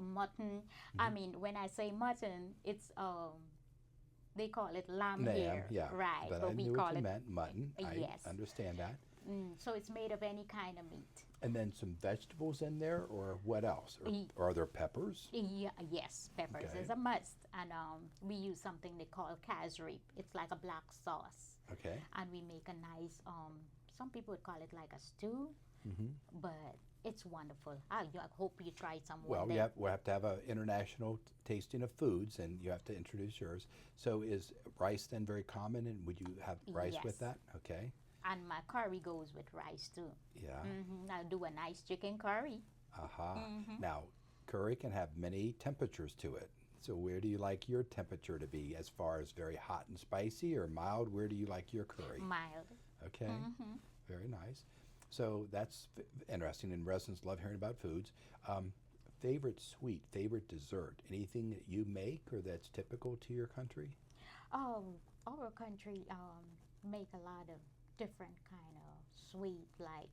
Speaker 3: mutton. I mean, when I say mutton, it's they call it lamb
Speaker 1: Lamb,
Speaker 3: here.
Speaker 1: yeah.
Speaker 3: Right,
Speaker 1: But
Speaker 3: but
Speaker 1: I
Speaker 3: we
Speaker 1: knew
Speaker 3: call
Speaker 1: what you
Speaker 3: it
Speaker 1: meant, mutton. I
Speaker 3: yes.
Speaker 1: understand that.
Speaker 3: So it's made of any kind of meat.
Speaker 1: And then some vegetables in there, or what else?
Speaker 3: Ye-
Speaker 1: Or are there peppers?
Speaker 3: Yeah, yes, peppers
Speaker 1: Okay.
Speaker 3: is a must, and we use something they call cashew. It's like a black sauce,
Speaker 1: Okay.
Speaker 3: and we make a nice. Some people would call it like a stew, but it's wonderful. I hope you try some one
Speaker 1: Well,
Speaker 3: day.
Speaker 1: we'll have to have an international tasting of foods, and you have to introduce yours. So is rice then very common, and would you have rice with
Speaker 3: Yes.
Speaker 1: that? Okay.
Speaker 3: And my curry goes with rice too.
Speaker 1: Yeah.
Speaker 3: I'll do a nice chicken curry.
Speaker 1: Aha. Now, curry can have many temperatures to it. So where do you like your temperature to be, as far as very hot and spicy or mild? Where do you like your curry?
Speaker 3: Mild.
Speaker 1: Okay. Very nice. So that's interesting, and residents love hearing about foods. Favorite sweet, favorite dessert, anything that you make or that's typical to your country?
Speaker 3: Our country make a lot of different kind of sweet. Like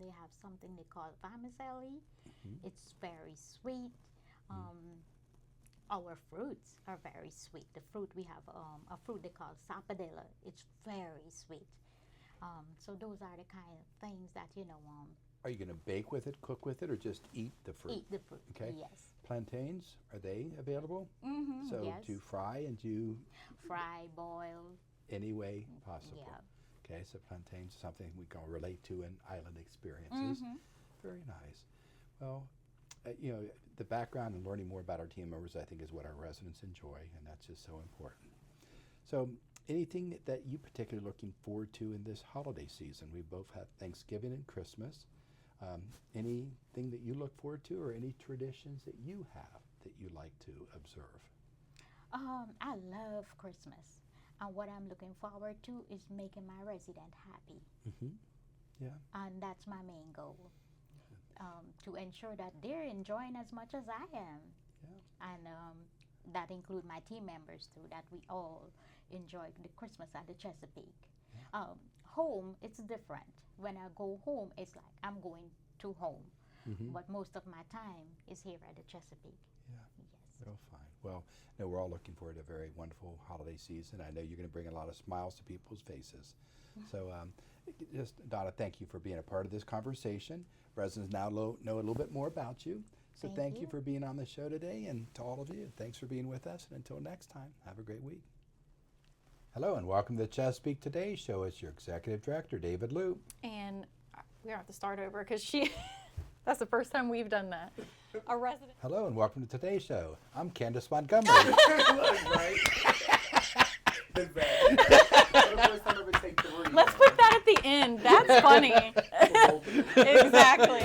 Speaker 3: they have something they call vermicelli. It's very sweet. Our fruits are very sweet. The fruit we have a fruit they call sapodilla. It's very sweet. So those are the kind of things that
Speaker 1: Are you going to bake with it, cook with it, or just eat the fruit?
Speaker 3: eat the fruit.
Speaker 1: Okay.
Speaker 3: Yes.
Speaker 1: Plantains, are they available? So
Speaker 3: yes.
Speaker 1: do fry and do
Speaker 3: Fry, boil.
Speaker 1: any way possible.
Speaker 3: Yeah.
Speaker 1: Okay, so plantains is something we can relate to in island experiences. Very nice. Well, the background and learning more about our team members, I think, is what our residents enjoy, and that's just so important. So anything that you particularly looking forward to in this holiday season? We both have Thanksgiving and Christmas. Anything that you look forward to, or any traditions that you have that you like to observe?
Speaker 3: I love Christmas. And what I'm looking forward to is making my resident happy.
Speaker 1: Yeah.
Speaker 3: And that's my main goal. To ensure that they're enjoying as much as I am.
Speaker 1: Yeah.
Speaker 3: And that include my team members too, that we all enjoy the Christmas at the Chesapeake. Home, it's different. When I go home, it's like I'm going to home. But most of my time is here at the Chesapeake.
Speaker 1: Yeah.
Speaker 3: Yes.
Speaker 1: Real fine. Well, no, we're all looking forward to a very wonderful holiday season. I know you're going to bring a lot of smiles to people's faces. So just, Donna, thank you for being a part of this conversation. Residents now know a little bit more about you. So thank you for being on the show today, and to all of you, thanks for being with us. And until next time, have a great week. Hello, and welcome to the Chesapeake Today Show. It's your Executive Director, David Loop.
Speaker 2: And we don't have to start over because that's the first time we've done that. A resident.
Speaker 1: Hello, and welcome to Today's Show. I'm Candace Montgomery.
Speaker 4: Right? That's bad. The first time I ever take 3.
Speaker 2: Let's put that at the end. That's funny. Exactly.